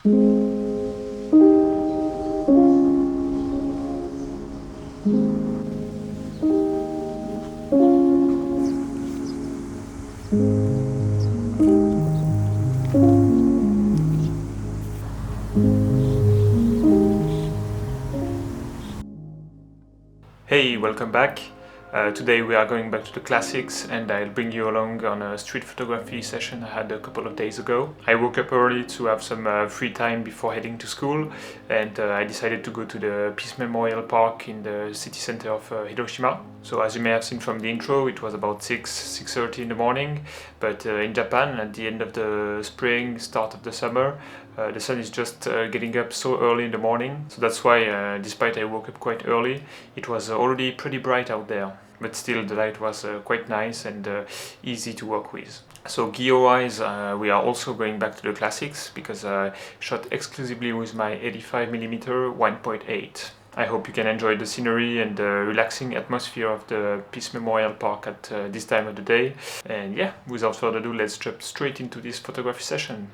Hey, welcome back. Today we are going back to the classics and I'll bring you along on a street photography session I had a couple of days ago. I woke up early to have some free time before heading to school, and I decided to go to the Peace Memorial Park in the city center of Hiroshima. So as you may have seen from the intro, it was about 6:30 in the morning, but in Japan at the end of the spring, start of the summer, the sun is just getting up so early in the morning. So that's why, despite I woke up quite early, it was already pretty bright out there. But still the light was quite nice and easy to work with. So gear-wise, we are also going back to the classics because I shot exclusively with my 85mm 1.8. I hope you can enjoy the scenery and the relaxing atmosphere of the Peace Memorial Park at this time of the day. And yeah, without further ado, let's jump straight into this photography session.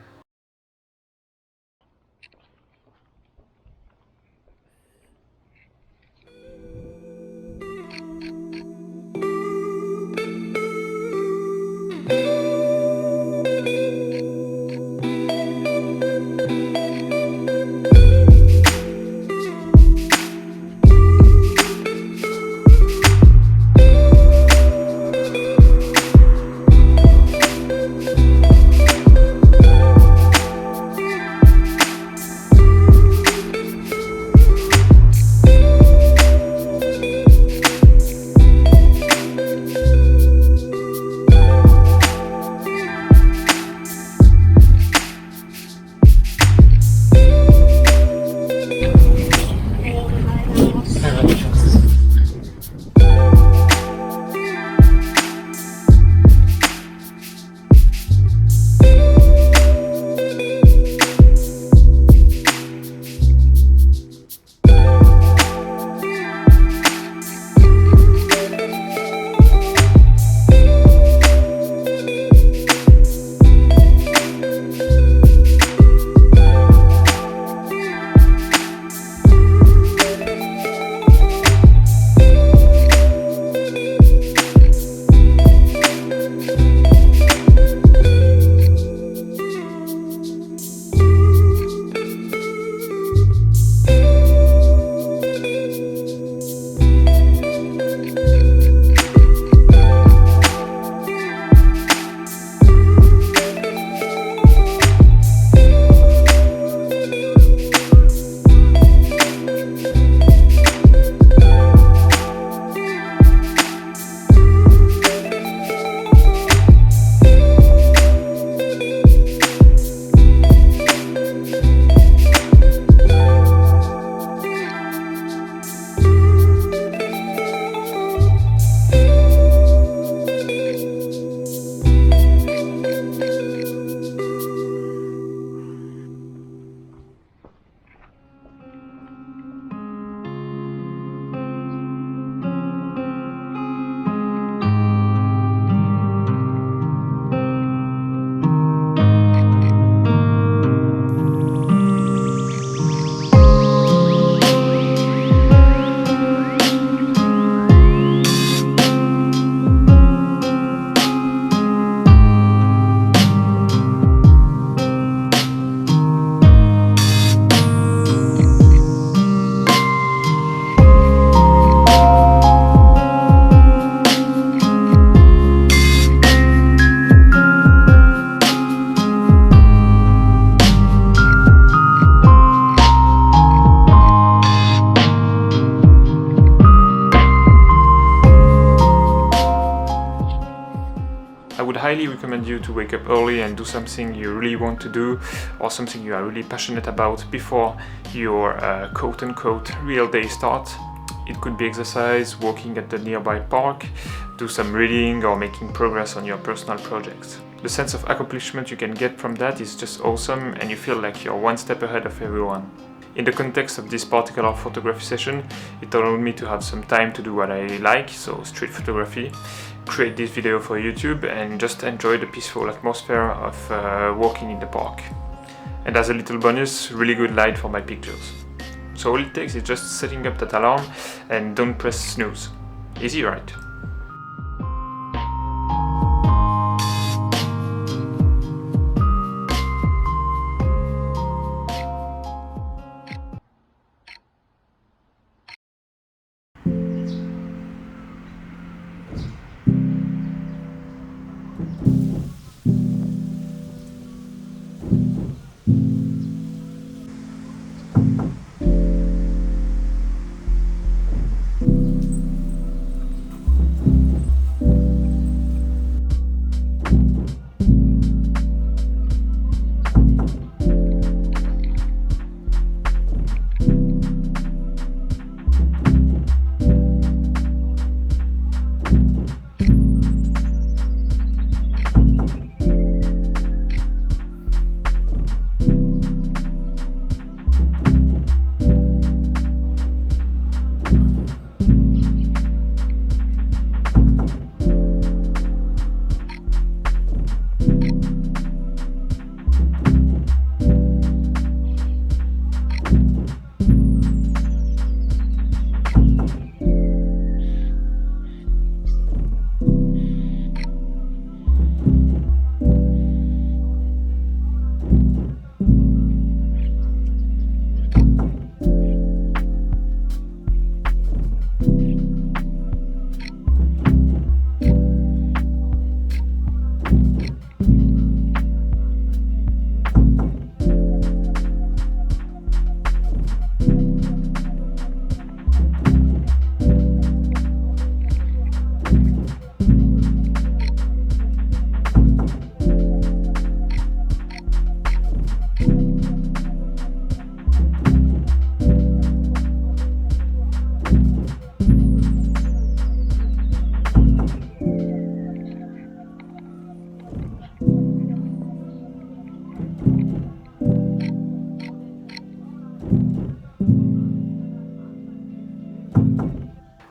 I would highly recommend you to wake up early and do something you really want to do or something you are really passionate about before your quote-unquote real day starts. It could be exercise, walking at the nearby park, do some reading or making progress on your personal projects. The sense of accomplishment you can get from that is just awesome and you feel like you're one step ahead of everyone. In the context of this particular photography session, it allowed me to have some time to do what I like, so street photography, create this video for YouTube and just enjoy the peaceful atmosphere of walking in the park. And as a little bonus, really good light for my pictures. So all it takes is just setting up that alarm and don't press snooze. Easy, right?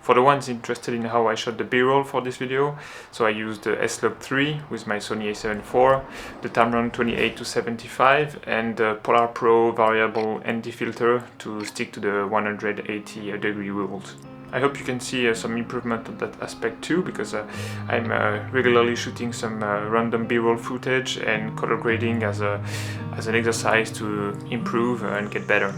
For the ones interested in how I shot the B-roll for this video, so I used the S-Log3 with my Sony A7IV, the Tamron 28-75 and the Polar Pro variable ND filter to stick to the 180 degree rules. I hope you can see some improvement on that aspect too, because I'm regularly shooting some random B-roll footage and color grading as an exercise to improve and get better.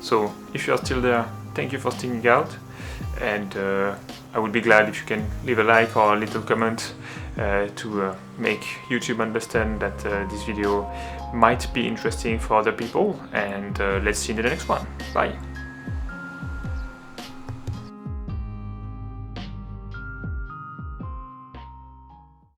So if you are still there, thank you for sticking out, and I would be glad if you can leave a like or a little comment to make YouTube understand that this video might be interesting for other people, and let's see you in the next one. Bye!